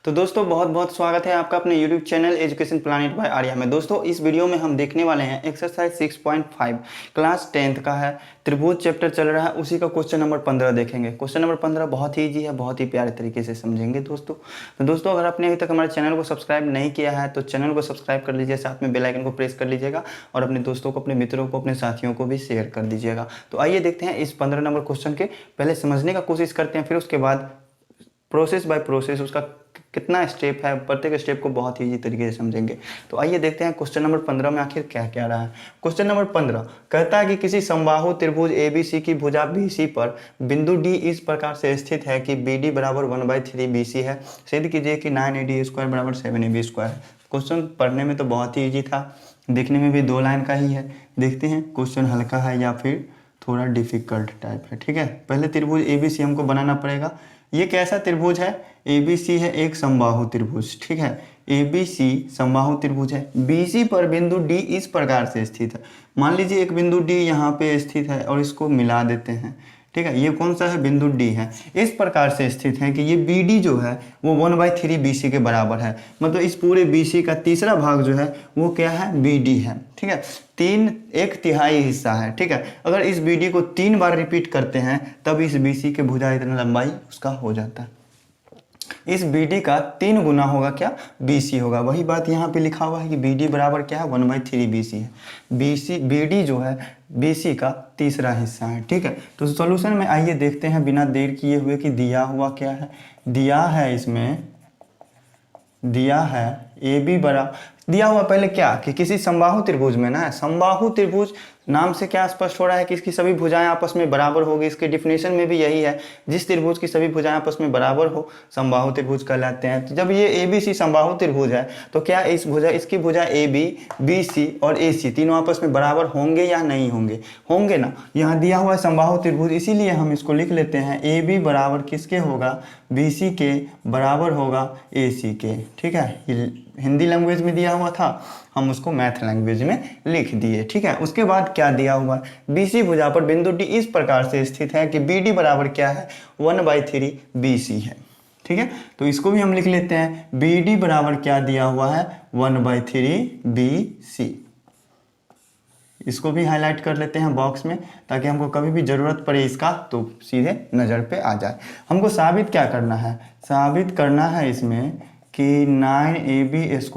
तो दोस्तों बहुत बहुत स्वागत है आपका अपने YouTube channel education planet by Arya में। दोस्तों इस वीडियो में हम देखने वाले हैं एक्सरसाइज 6.5 क्लास 10th का है, त्रिभुज चैप्टर चल रहा है, उसी का क्वेश्चन नंबर 15 देखेंगे। क्वेश्चन नंबर 15 बहुत ही ईजी है, बहुत ही प्यारे तरीके से समझेंगे दोस्तों। तो दोस्तों अगर आपने अभी तक हमारे चैनल को सब्सक्राइब नहीं किया है तो चैनल को सब्सक्राइब कर लीजिए, साथ में बेल आइकन को प्रेस कर लीजिएगा और अपने दोस्तों को, अपने मित्रों को, अपने साथियों को भी शेयर कर दीजिएगा। तो आइए देखते हैं इस 15 नंबर क्वेश्चन के पहले समझने का कोशिश करते हैं, फिर उसके बाद प्रोसेस बाय प्रोसेस उसका कितना स्टेप है, प्रत्येक स्टेप को बहुत ही ईजी तरीके से समझेंगे। तो आइए देखते हैं क्वेश्चन नंबर 15 में आखिर क्या क्या रहा है। क्वेश्चन नंबर 15 कहता है कि किसी समबाहु त्रिभुज ABC की भुजा BC पर बिंदु D इस प्रकार से स्थित है कि BD बराबर 1/3 BC है। सिद्ध कीजिए कि 9AD² बराबर 7AB² है। क्वेश्चन पढ़ने में तो बहुत ही ईजी था, देखने में भी 2 लाइन का ही है। देखते हैं क्वेश्चन हल्का है या फिर थोड़ा डिफिकल्ट टाइप है। ठीक है, पहले त्रिभुज ABC हमको बनाना पड़ेगा। ये कैसा त्रिभुज है? ABC है एक समबाहु त्रिभुज। ठीक है, ABC समबाहु त्रिभुज है। BC पर बिंदु D इस प्रकार से स्थित है। मान लीजिए एक बिंदु D यहाँ पे स्थित है और इसको मिला देते हैं। ठीक है, ये कौन सा है? बिंदु D है। इस प्रकार से स्थित है कि ये BD जो है वो 1/3 BC के बराबर है। मतलब इस पूरे BC का तीसरा भाग जो है वो क्या है? BD है। ठीक है, 1/3 हिस्सा है। ठीक है, अगर इस BD को 3 बार रिपीट करते हैं तब इस BC के भुजा इतना लंबाई उसका हो जाता है। इस BD का 3 गुना होगा क्या? BC होगा। वही बात यहाँ पे लिखा हुआ है कि BD बराबर क्या है? 1/3 BC है। BD जो है BC का तीसरा हिस्सा है। ठीक है, तो सॉल्यूशन में आइए देखते हैं बिना देर किए हुए कि दिया हुआ क्या है। दिया है इसमें, दिया है AB दिया हुआ पहले क्या कि किसी समबाहु त्रिभुज में ना, समबाहु त्रिभुज नाम से क्या स्पष्ट हो रहा है कि इसकी सभी भुजाएं आपस में बराबर होगी। इसके डिफिनेशन में भी यही है, जिस त्रिभुज की सभी भुजाएं आपस में बराबर हो समबाहु त्रिभुज कहलाते हैं। तो जब ये ABC समबाहु त्रिभुज है तो क्या इसकी भुजा AB, BC और AC तीनों आपस में बराबर होंगे या नहीं होंगे? होंगे ना। यहाँ दिया हुआ है समबाहु त्रिभुज, इसीलिए हम इसको लिख लेते हैं AB बराबर किसके होगा? BC के बराबर होगा AC के। ठीक है, ये हिंदी लैंग्वेज में दिया हुआ था, हम उसको मैथ लैंग्वेज में लिख दिए। ठीक है, उसके बाद क्या दिया हुआ है? BC भुजा पर बिंदु D इस प्रकार से स्थित है कि BD बराबर क्या है? 1/3 BC है। ठीक है, तो इसको भी हम लिख लेते हैं। BD बराबर क्या दिया हुआ है? 1/3 BC। इसको भी हाईलाइट कर लेते हैं बॉक्स में, ताकि हमको कभी भी ज़रूरत पड़े इसका तो सीधे नज़र पे आ जाए। हमको साबित क्या करना है? साबित करना है इसमें कि 9AD²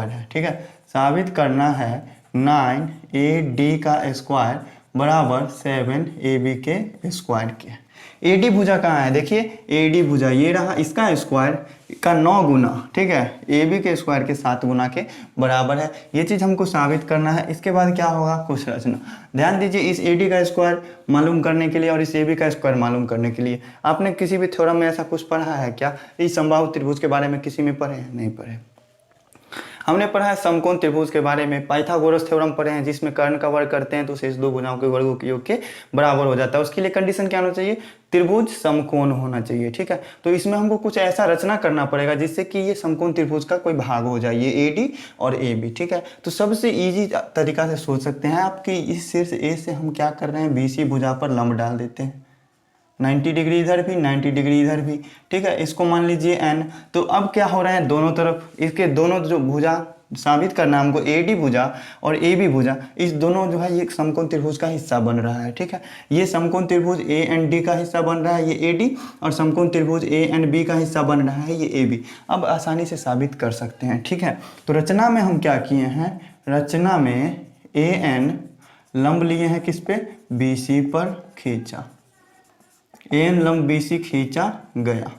है। ठीक है, साबित करना है 9AD का स्क्वायर बराबर 7AB के स्क्वायर के। AD भुजा कहाँ है? देखिए AD भुजा ये रहा, इसका स्क्वायर का 9 गुना। ठीक है, AB के स्क्वायर के 7 गुना के बराबर है। ये चीज़ हमको साबित करना है। इसके बाद क्या होगा? कुछ रचना। ध्यान दीजिए, इस AD का स्क्वायर मालूम करने के लिए और इस AB का स्क्वायर मालूम करने के लिए आपने किसी भी थ्योरम में ऐसा कुछ पढ़ा है क्या? इस समबाहु त्रिभुज के बारे में किसी में पढ़े हैं? नहीं पढ़े। हमने पढ़ा है समकोण त्रिभुज के बारे में, पाइथागोरस थ्योरम पढ़े हैं, जिसमें कर्ण का वर्ग करते हैं तो शेष 2 भुजाओं के वर्गों के योग के बराबर हो जाता है। उसके लिए कंडीशन क्या होना चाहिए? त्रिभुज समकोण होना चाहिए। ठीक है, तो इसमें हमको कुछ ऐसा रचना करना पड़ेगा जिससे कि ये समकोण त्रिभुज का कोई भाग हो जाए, ये AD और AB। ठीक है, तो सबसे ईजी तरीका से सोच सकते हैं आप कि इस शीर्ष A से हम क्या कर रहे हैं? BC भुजा पर लंब डाल देते हैं, 90 डिग्री इधर भी, 90 डिग्री इधर भी। ठीक है, इसको मान लीजिए N। तो अब क्या हो रहा है? दोनों तरफ इसके दोनों जो भुजा साबित करना हमको, AD भुजा और AB भुजा, इस दोनों जो है ये समकोण त्रिभुज का हिस्सा बन रहा है। ठीक है, ये समकोण त्रिभुज AND का हिस्सा बन रहा है, ये AD, और समकोण त्रिभुज ANB का हिस्सा बन रहा है, ये AB। अब आसानी से साबित कर सकते हैं। ठीक है, तो रचना में हम क्या किए हैं? रचना में AN लंब लिए हैं किस पे? BC पर खींचा, AN लंब BC खींचा गया।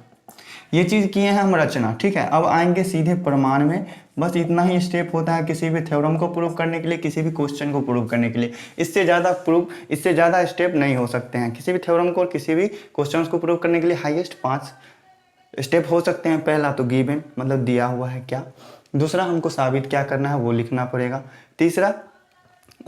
ये चीज़ किए हैं हम रचना। ठीक है, अब आएंगे सीधे प्रमाण में। बस इतना ही स्टेप होता है किसी भी थ्योरम को प्रूव करने के लिए, किसी भी क्वेश्चन को प्रूव करने के लिए। इससे ज़्यादा स्टेप नहीं हो सकते हैं किसी भी थ्योरम को और किसी भी क्वेश्चन को प्रूव करने के लिए। हाईएस्ट 5 स्टेप हो सकते हैं। पहला तो गिवन, मतलब दिया हुआ है क्या। दूसरा हमको साबित क्या करना है वो लिखना पड़ेगा। तीसरा,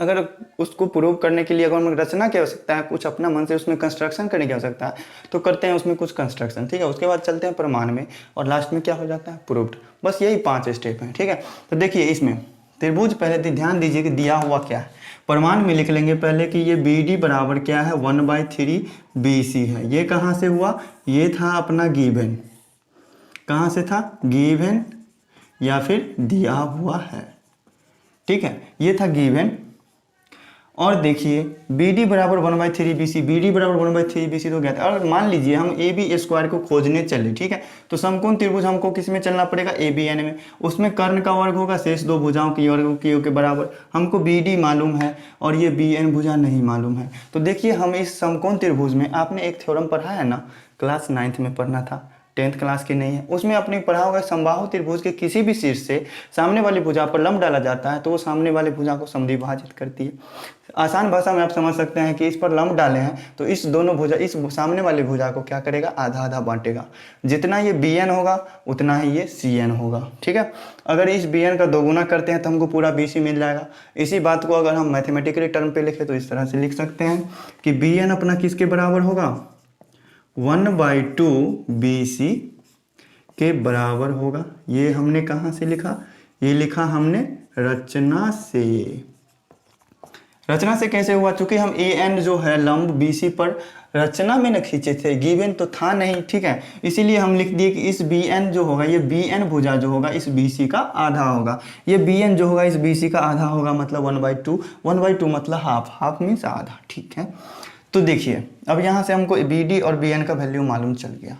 अगर उसको प्रूव करने के लिए अगर हमें रचना की आवश्यकता है, कुछ अपना मन से उसमें कंस्ट्रक्शन करने की आवश्यकता है तो करते हैं उसमें कुछ कंस्ट्रक्शन। ठीक है, उसके बाद चलते हैं प्रमाण में और लास्ट में क्या हो जाता है? प्रूव्ड। बस यही 5 स्टेप हैं। ठीक है, तो देखिए इसमें त्रिभुज, पहले ध्यान दीजिए कि दिया हुआ क्या है। प्रमाण में लिख लेंगे पहले कि ये BD बराबर क्या है? 1/3 BC है। ये कहाँ से हुआ? ये था अपना गिवन। कहाँ से था, गिवन या फिर दिया हुआ है, ठीक है, ये था गिवन। और देखिए बी डी बराबर 1/3 बी सी, बी डी बराबर 1/3 बी सी तो ज्ञात है। और मान लीजिए हम ए बी स्क्वायर को खोजने चले, ठीक है, तो समकोण त्रिभुज हमको किस में चलना पड़ेगा, ए बी एन में। उसमें कर्ण का वर्ग होगा शेष दो भुजाओं की वर्ग के बराबर। हमको बी डी मालूम है और ये बी एन भुजा नहीं मालूम है। तो देखिए हम इस समकोण त्रिभुज में, आपने एक थ्योरम पढ़ा है ना, क्लास 9th में पढ़ना था, 10th क्लास के नहीं है, उसमें अपने पढ़ा होगा समबाहु त्रिभुज के किसी भी शीर्ष से सामने वाली भुजा पर लंब डाला जाता है तो वो सामने वाली भुजा को समद्विभाजित करती है। आसान भाषा में आप समझ सकते हैं कि इस पर लंब डाले हैं तो इस दोनों भुजा, इस सामने वाली भुजा को क्या करेगा, आधा आधा बांटेगा। जितना ये बी एन होगा उतना ही ये सी एन होगा, ठीक है। अगर इस बी एन का दोगुना करते हैं तो हमको पूरा बी सी मिल जाएगा। इसी बात को अगर हम मैथमेटिकली टर्म पे लिखें तो इस तरह से लिख सकते हैं कि बी एन अपना किसके बराबर होगा, 1/2 बी सी के बराबर होगा। ये हमने कहाँ से लिखा, ये लिखा हमने रचना से। रचना से कैसे हुआ, चूंकि हम ए एन जो है लंब बी सी पर रचना में न खींचे थे, गिवन तो था नहीं, ठीक है, इसीलिए हम लिख दिए कि इस बी एन जो होगा, ये बी एन भुजा जो होगा इस बी सी का आधा होगा, ये बी एन जो होगा इस बी सी का आधा होगा, मतलब 1/2, 1/2 मतलब हाफ, हाफ मीन्स आधा, ठीक है। तो देखिए अब यहाँ से हमको बी डी और बी एन का वैल्यू मालूम चल गया।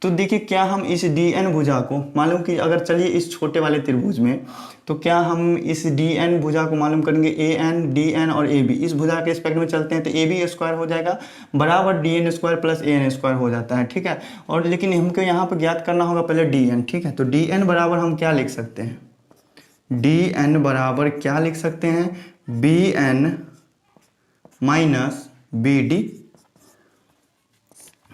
तो देखिए क्या हम इस डी एन भुजा को मालूम कि अगर चलिए इस छोटे वाले त्रिभुज में, तो क्या हम इस डी एन भुजा को मालूम करेंगे, ए एन डी एन और ए बी, इस भुजा के एस्पेक्ट में चलते हैं तो ए बी स्क्वायर हो जाएगा बराबर डी एन स्क्वायर प्लस ए एन स्क्वायर हो जाता है, ठीक है। और लेकिन हमको यहाँ पर ज्ञात करना होगा पहले डी एन, ठीक है। तो डी एन बराबर हम क्या लिख सकते हैं, डी एन बराबर क्या लिख सकते हैं, B N minus B D,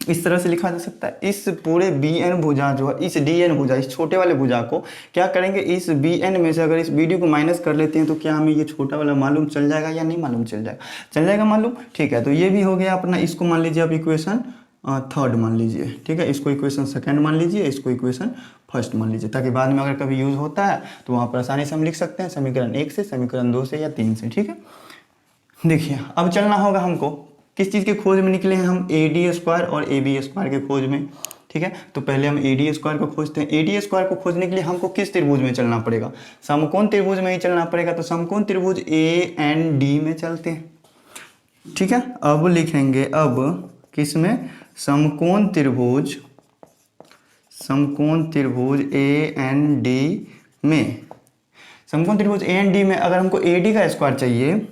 इस तरह से लिखा जा सकता है। इस पूरे बी एन भुजा जो है, इस डी एन भुजा, इस छोटे वाले भुजा को क्या करेंगे, इस बी एन में से अगर इस बी डी को माइनस कर लेते हैं तो क्या हमें ये छोटा वाला मालूम चल जाएगा या नहीं मालूम चल जाएगा, चल जाएगा मालूम, ठीक है। तो ये भी हो गया अपना, इसको मान लीजिए आप इक्वेशन 3rd मान लीजिए, ठीक है, इसको इक्वेशन 2nd मान लीजिए, इसको इक्वेशन 1st मान लीजिए, ताकि बाद में अगर कभी यूज़ होता है तो वहाँ पर आसानी से हम लिख सकते हैं समीकरण 1 से, समीकरण 2 से या 3 से, ठीक है। देखिए अब चलना होगा हमको, किस चीज़ के खोज में निकले हैं हम, ए डी स्क्वायर और ए बी स्क्वायर के खोज में, ठीक है। तो पहले हम ए डी स्क्वायर को खोजते हैं। ए डी स्क्वायर को खोजने के लिए हमको किस त्रिभुज में चलना पड़ेगा, समकोण त्रिभुज में ही चलना पड़ेगा। तो समकोण त्रिभुज ए एन डी में चलते हैं, ठीक है। अब लिखेंगे, अब किस में, समकोण त्रिभुज, समकोण त्रिभुज ए एन डी में। समकोण त्रिभुज ए एन डी में अगर हमको ए डी का स्क्वायर चाहिए,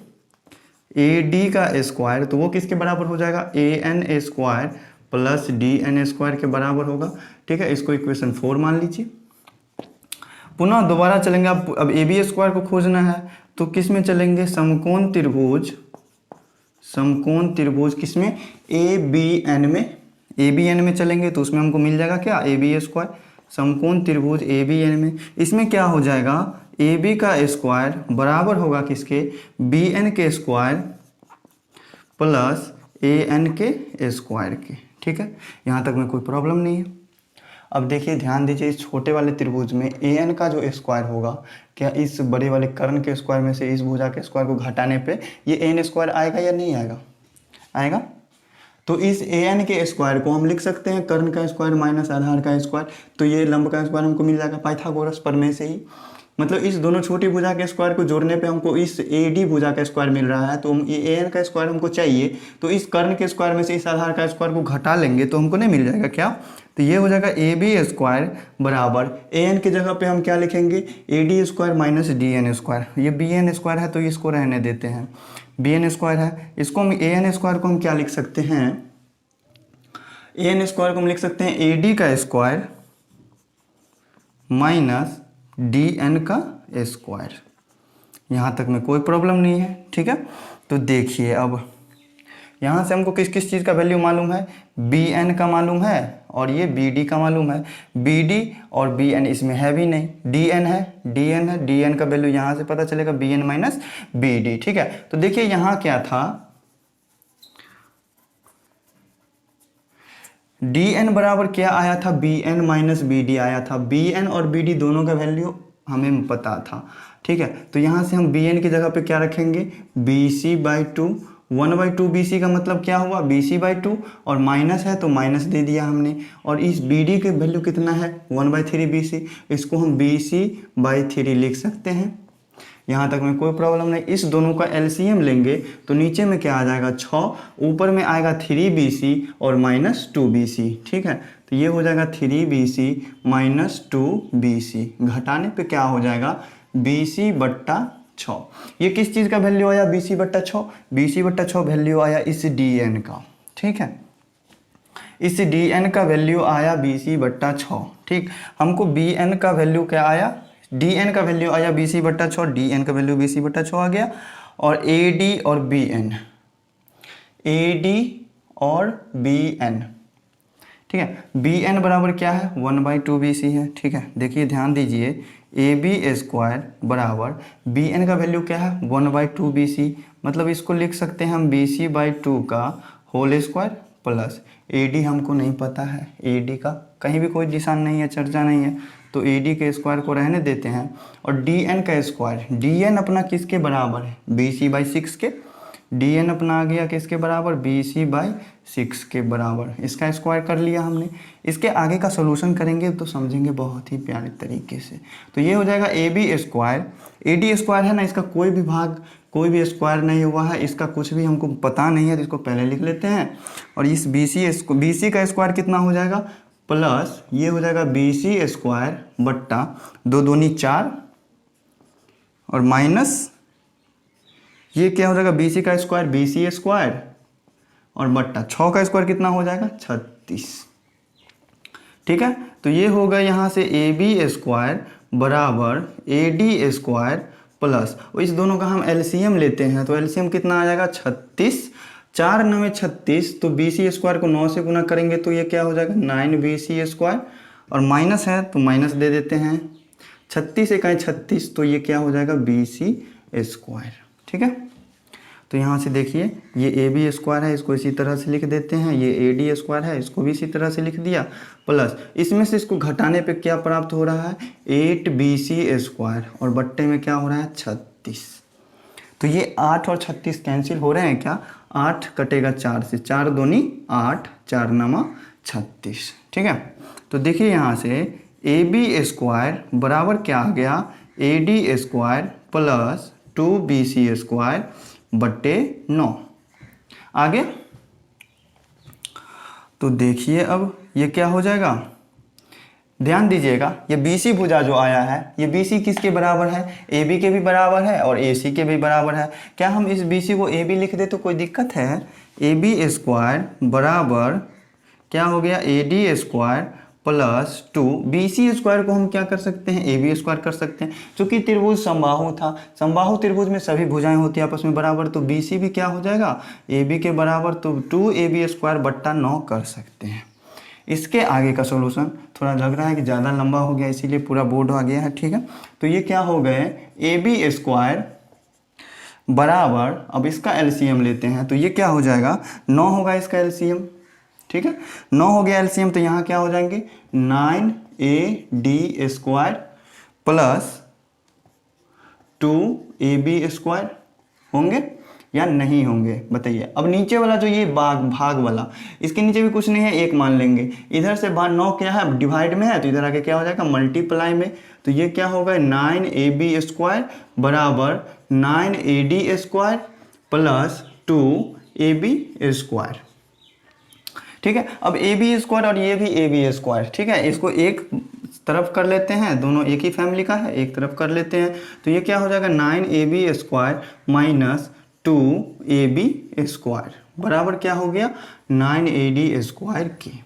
ए डी का स्क्वायर, तो वो किसके बराबर हो जाएगा, a n square plus d N square के बराबर होगा, ठीक है। इसको इक्वेशन 4 मान लीजिए। पुनः दोबारा चलेंगे, अब ए बी स्क्वायर को खोजना है तो किस में चलेंगे, समकोण त्रिभुज, समकोण त्रिभुज किस में, ए बी एन में, ए बी एन में चलेंगे तो उसमें हमको मिल जाएगा क्या, ए बी स्क्वायर। समकोण त्रिभुज ए बी एन में, इसमें क्या हो जाएगा, ए बी का स्क्वायर बराबर होगा किसके, बी एन के स्क्वायर प्लस ए एन के स्क्वायर के, ठीक है। यहाँ तक में कोई प्रॉब्लम नहीं है। अब देखिए ध्यान दीजिए, इस छोटे वाले त्रिभुज में ए एन का जो स्क्वायर होगा, क्या इस बड़े वाले कर्ण के स्क्वायर में से इस भुजा के स्क्वायर को घटाने पे ये ए एन स्क्वायर आएगा या नहीं आएगा, आएगा। तो इस ए एन के स्क्वायर को हम लिख सकते हैं कर्ण का स्क्वायर माइनस आधार का स्क्वायर, तो ये लंब का स्क्वायर हमको मिल जाएगा पाइथागोरस प्रमेय से ही। मतलब इस दोनों छोटी भुजा के स्क्वायर को जोड़ने पे हमको इस ए डी भुजा का स्क्वायर मिल रहा है, तो हम ए एन का स्क्वायर हमको चाहिए, तो इस कर्ण के स्क्वायर में से इस आधार का स्क्वायर को घटा लेंगे तो हमको नहीं मिल जाएगा क्या, तो ये हो जाएगा ए बी स्क्वायर बराबर ए एन की जगह पे हम क्या लिखेंगे, A D square minus D N square. ये बी एन स्क्वायर है तो इसको रहने देते हैं, बी एन स्क्वायर है, इसको हम ए एन स्क्वायर को हम क्या लिख सकते हैं, ए एन स्क्वायर को हम लिख सकते हैं ए डी का स्क्वायर माइनस डी एन का स्क्वायर। यहाँ तक में कोई प्रॉब्लम नहीं है, ठीक है। तो देखिए अब यहाँ से हमको किस किस चीज़ का वैल्यू मालूम है, बी एन का मालूम है और ये बी डी का मालूम है। बी डी और बी एन इसमें है भी नहीं, डी एन है, डी एन है, डी एन का वैल्यू यहाँ से पता चलेगा B N minus B D, ठीक है। तो देखिए यहाँ क्या था, डी एन बराबर क्या आया था, B N minus B D आया था। बी एन और बी डी दोनों का वैल्यू हमें पता था, ठीक है। तो यहाँ से हम बी एन की जगह पे क्या रखेंगे, बी सी बाई 2 1/2 BC का मतलब क्या हुआ, BC/2, और माइनस है तो माइनस दे दिया हमने। और इस BD के वैल्यू कितना है, 1/3 BC, इसको हम BC/3 लिख सकते हैं। यहाँ तक में कोई प्रॉब्लम नहीं। इस दोनों का LCM लेंगे तो नीचे में क्या आ जाएगा 6, ऊपर में आएगा 3 BC और -2 BC। ठीक है, तो ये हो जाएगा 3 BC -2 BC, घटाने पे क्या हो जाएगा BC/6। ये किस चीज़ का वैल्यू आया, BC/6, BC/6 वैल्यू आया इस DN का। ठीक है, इस DN का वैल्यू आया BC/6। ठीक, हमको BN का वैल्यू क्या आया, DN का वैल्यू आया BC/6, DN का वैल्यू BC/6 आ गया। और AD और BN, AD और BN, ठीक है, BN बराबर क्या है 1/2 BC है। ठीक है, देखिए ध्यान दीजिए, AB² बराबर BN का वैल्यू क्या है 1/2 BC, मतलब इसको लिख सकते हैं हम BC/2 का होल स्क्वायर प्लस AD हमको नहीं पता है, AD का कहीं भी कोई निशान नहीं है, चर्चा नहीं है, तो AD के स्क्वायर को रहने देते हैं। और DN का स्क्वायर, DN अपना किसके बराबर है, BC/6 के, DN अपना आ गया किसके बराबर, BC/6 के बराबर। इसका स्क्वायर कर लिया हमने। इसके आगे का सॉल्यूशन करेंगे तो समझेंगे बहुत ही प्यारे तरीके से। तो ये हो जाएगा AB², AD² है ना, इसका कोई भी भाग, कोई भी स्क्वायर नहीं हुआ है, इसका कुछ भी हमको पता नहीं है, तो इसको पहले लिख लेते हैं। और इस BC का स्क्वायर कितना हो जाएगा, प्लस ये हो जाएगा BC² बट्टा 2 दूनी 4 और माइनस ये क्या हो जाएगा BC का स्क्वायर BC² और बट्टा 6 का स्क्वायर कितना हो जाएगा 36। ठीक है, तो ये होगा यहाँ से AB² बराबर AD² प्लस, इस दोनों का हम LCM लेते हैं, तो LCM कितना आ जाएगा 36, 4 9 36, तो BC² को 9 से गुना करेंगे तो ये क्या हो जाएगा 9 BC², और माइनस है तो माइनस दे देते हैं, 36 इकाई 36, तो ये क्या हो जाएगा BC²। ठीक है, तो यहाँ से देखिए ये AB² है, इसको इसी तरह से लिख देते हैं, ये AD² है, इसको भी इसी तरह से लिख दिया, प्लस इसमें से इसको घटाने पे क्या प्राप्त हो रहा है 8 BC² और बट्टे में क्या हो रहा है 36। तो ये 8 और 36 कैंसिल हो रहे हैं क्या, 8 कटेगा 4 से, 4 दूनी 8, 4 9 36। ठीक है, तो देखिए यहाँ से AB² बराबर क्या आ गया AD² प्लस 2 BC² बट्टे 9। आगे तो देखिए अब ये क्या हो जाएगा, ध्यान दीजिएगा, ये BC भुजा जो आया है, ये BC किसके बराबर है, AB के भी बराबर है और AC के भी बराबर है। क्या हम इस BC को AB लिख दे तो कोई दिक्कत है, AB² बराबर क्या हो गया AD² प्लस 2 BC² को हम क्या कर सकते हैं AB² कर सकते हैं, क्योंकि त्रिभुज समबाहु था, समबाहु त्रिभुज में सभी भुजाएं होती है आपस में बराबर, तो BC भी क्या हो जाएगा AB के बराबर, तो 2AB² बट्टा 9 कर सकते हैं। इसके आगे का सॉल्यूशन थोड़ा लग रहा है कि ज़्यादा लंबा हो गया, इसीलिए पूरा बोर्ड आ गया है। ठीक है, तो ये क्या हो गए AB² बराबर, अब इसका LCM लेते हैं, तो ये क्या हो जाएगा 9 होगा इसका LCM। ठीक है, 9 हो गया LCM, तो यहाँ क्या हो जाएंगे 9AD² प्लस 2AB² होंगे या नहीं होंगे बताइए। अब नीचे वाला जो ये भाग वाला, इसके नीचे भी कुछ नहीं है, 1 मान लेंगे, इधर से 9 क्या है डिवाइड में है, तो इधर आके क्या हो जाएगा मल्टीप्लाई में, तो ये क्या होगा 9AB² बराबर 9AD² प्लस 2AB²। ठीक है, अब AB² और ये भी AB²। ठीक है, इसको एक तरफ कर लेते हैं, दोनों एक ही फैमिली का है, एक तरफ कर लेते हैं, तो ये क्या हो जाएगा 9AB² माइनस 2AB² बराबर क्या हो गया 9AD² की।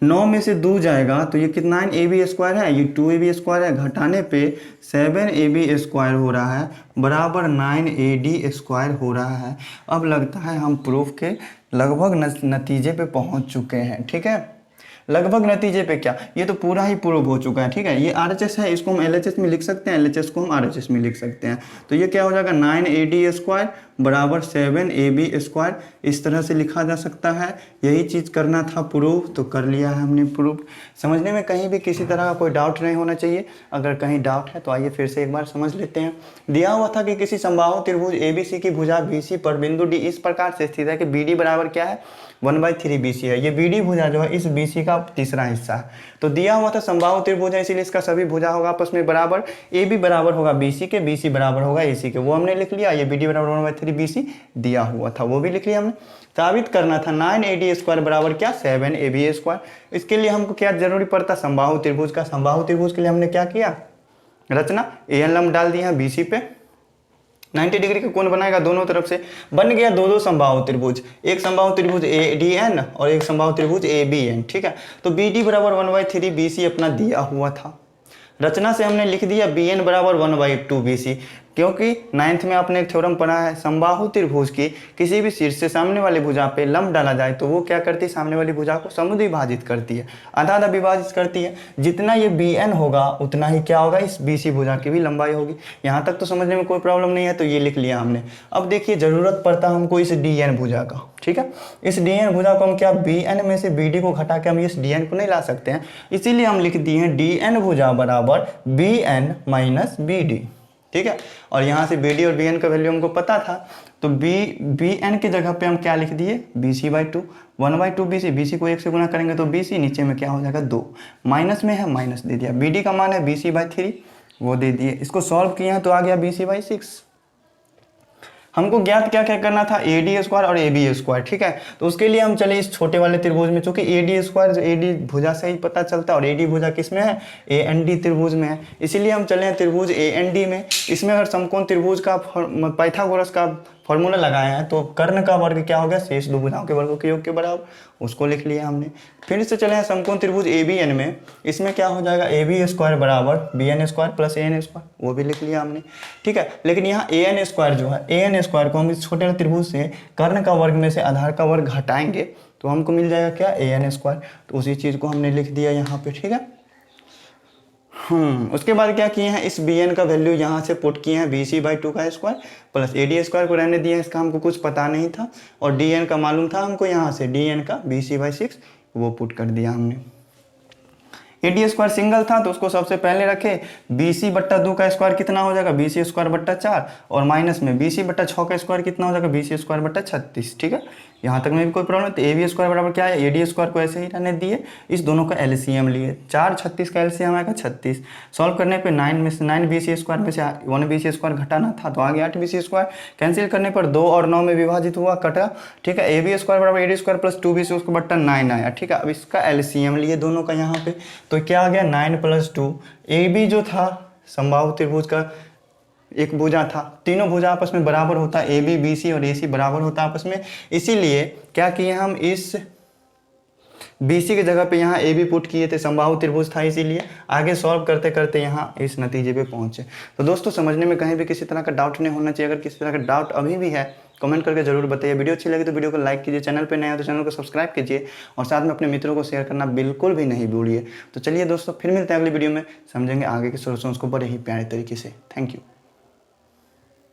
9 में से 2 जाएगा तो ये कितना 9AB² है, ये 2AB² है, घटाने पे 7AB² हो रहा है बराबर 9AD² हो रहा है। अब लगता है हम प्रूफ के लगभग नतीजे पे पहुंच चुके हैं। ठीक है, लगभग नतीजे पे क्या, ये तो पूरा ही प्रूव हो चुका है। ठीक है, ये RHS है, इसको हम LHS में लिख सकते हैं, LHS को हम RHS में लिख सकते हैं, तो ये क्या हो जाएगा 9AD² बराबर 7AB²। इस तरह से लिखा जा सकता है। यही चीज़ करना था प्रूफ, तो कर लिया है हमने प्रूफ। समझने में कहीं भी किसी तरह का कोई डाउट नहीं होना चाहिए। अगर कहीं डाउट है तो आइए फिर से एक बार समझ लेते हैं। दिया हुआ था कि किसी समबाहु त्रिभुज ABC की भुजा BC पर बिंदु D इस प्रकार से स्थित है कि BD बराबर क्या है, 1/3 BC है। ये BD भुजा जो है इस BC का तीसरा हिस्सा है। तो दिया हुआ था समबाहु त्रिभुज है, इसीलिए इसका सभी भुजा होगा आपस में बराबर। AB बराबर होगा BC के, BC बराबर होगा AC के, वो हमने लिख लिया। ये BD बराबर 1/3 BC दिया हुआ था, वो भी लिख लिया हमने। साबित करना था 9AD² बराबर क्या, 7AB²। इसके लिए हमको क्या जरूरी पड़ता, समबाहु त्रिभुज का। समबाहु त्रिभुज के लिए हमने क्या किया, रचना AN लंब डाल दिया BC पे, 90 डिग्री का कोण बनाएगा दोनों तरफ से। बन गया दो समबाहु त्रिभुज, एक समबाहु त्रिभुज ADN और एक समबाहु त्रिभुज ABN। ठीक है, तो BD बराबर 1/3 BC अपना दिया हुआ था। रचना से हमने लिख दिया BN बराबर 1/2 BC, क्योंकि 9th में आपने एक थ्योरम पढ़ा है, समबाहु त्रिभुज की किसी भी शीर्ष से सामने वाली भुजा पे लंब डाला जाए तो वो क्या करती है, सामने वाली भुजा को समुद्र विभाजित करती है, आधा आधा विभाजित करती है। जितना ये BN होगा उतना ही क्या होगा, इस BC भुजा की भी लंबाई होगी। यहाँ तक तो समझने में कोई प्रॉब्लम नहीं है, तो ये लिख लिया हमने। अब देखिए जरूरत पड़ता हमको इस DN भुजा का। ठीक है, इस DN भुजा को हम क्या, BN में से BD को घटा के हम इस DN को नहीं ला सकते हैं, इसीलिए हम लिख दिए हैं DN भुजा बराबर BN माइनस BD। ठीक है, और यहाँ से BD और BN का वैल्यू हमको पता था, तो BN की जगह पे हम क्या लिख दिए, BC/2, 1/2 BC। BC को 1 से गुना करेंगे तो BC, नीचे में क्या हो जाएगा 2, माइनस में है माइनस दे दिया। BD का मान है BC/3, वो दे दिए। इसको सॉल्व किया तो आ गया BC/6। हमको ज्ञात क्या क्या करना था, AD² और AB²। ठीक है, तो उसके लिए हम चले इस छोटे वाले त्रिभुज में, चूंकि AD² जो AD भुजा से ही पता चलता है और AD भुजा किस में है, AND त्रिभुज में है, इसीलिए हम चले हैं त्रिभुज AND में। इसमें अगर समकोण त्रिभुज का पाइथागोरस का फॉर्मूला लगाया है तो कर्ण का वर्ग क्या हो गया, शेष दो भुजाओं के वर्गों के योग के बराबर, उसको लिख लिया हमने। फिर से चले हैं समकोण त्रिभुज ABN में, इसमें क्या हो जाएगा, AB² बराबर BN² प्लस AN², वो भी लिख लिया हमने। ठीक है, लेकिन यहाँ AN² जो है, AN² को हम इस छोटे त्रिभुज से कर्ण का वर्ग में से आधार का वर्ग घटाएंगे तो हमको मिल जाएगा क्या, AN²। तो उसी चीज़ को हमने लिख दिया यहाँ पे। ठीक है, उसके बाद क्या किए हैं, इस BN का वैल्यू यहाँ से पुट किए हैं BC/2 का स्क्वायर प्लस AD² को रहने दिए, इसका हमको कुछ पता नहीं था, और DN का मालूम था हमको, यहाँ से DN का BC/6 वो पुट कर दिया हमने। AD² सिंगल था तो उसको सबसे पहले रखे, BC/2 का स्क्वायर कितना हो जाएगा, BC²/4, और माइनस में BC/6 का स्क्वायर कितना हो जाएगा, BC²/36। ठीक है, यहाँ तक में भी कोई प्रॉब्लम नहीं। तो AB² बराबर क्या है, AD² को ऐसे ही रहने दिए, इस दोनों का LCM लिए, 4 36 का LCM आएगा 36। सॉल्व करने पे 9 में से 9 BC² में से 1 BC² घटाना था तो आ गया 8 BC²। कैंसिल करने पर 2 और 9 में विभाजित हुआ, कटा। ठीक है, AB² बराबर AD² प्लस 2 BC उसको बट्टा 9 आया। ठीक है, अब इसका LCM लिए दोनों का यहाँ पे, तो क्या आ गया 9 + 2। AB जो था समबाहु त्रिभुज का एक भुजा था, तीनों भुजा आपस में बराबर होता है, AB BC और AC बराबर होता है आपस में, इसीलिए क्या किए हम, इस BC की जगह पे यहाँ AB पुट किए थे, समबाहु त्रिभुज था, इसीलिए आगे सॉल्व करते करते यहाँ इस नतीजे पे पहुंचे। तो दोस्तों समझने में कहीं भी किसी तरह का डाउट नहीं होना चाहिए। अगर किसी तरह का डाउट अभी भी है कमेंट करके जरूर बताइए। वीडियो अच्छी लगी तो वीडियो को लाइक कीजिए, चैनल पे नए हो तो चैनल को सब्सक्राइब कीजिए, और साथ में अपने मित्रों को शेयर करना बिल्कुल भी नहीं भूलिए। तो चलिए दोस्तों, फिर मिलते हैं अगली वीडियो में, समझेंगे आगे के सॉल्यूशंस को बड़े ही प्यारे तरीके से। Thank you.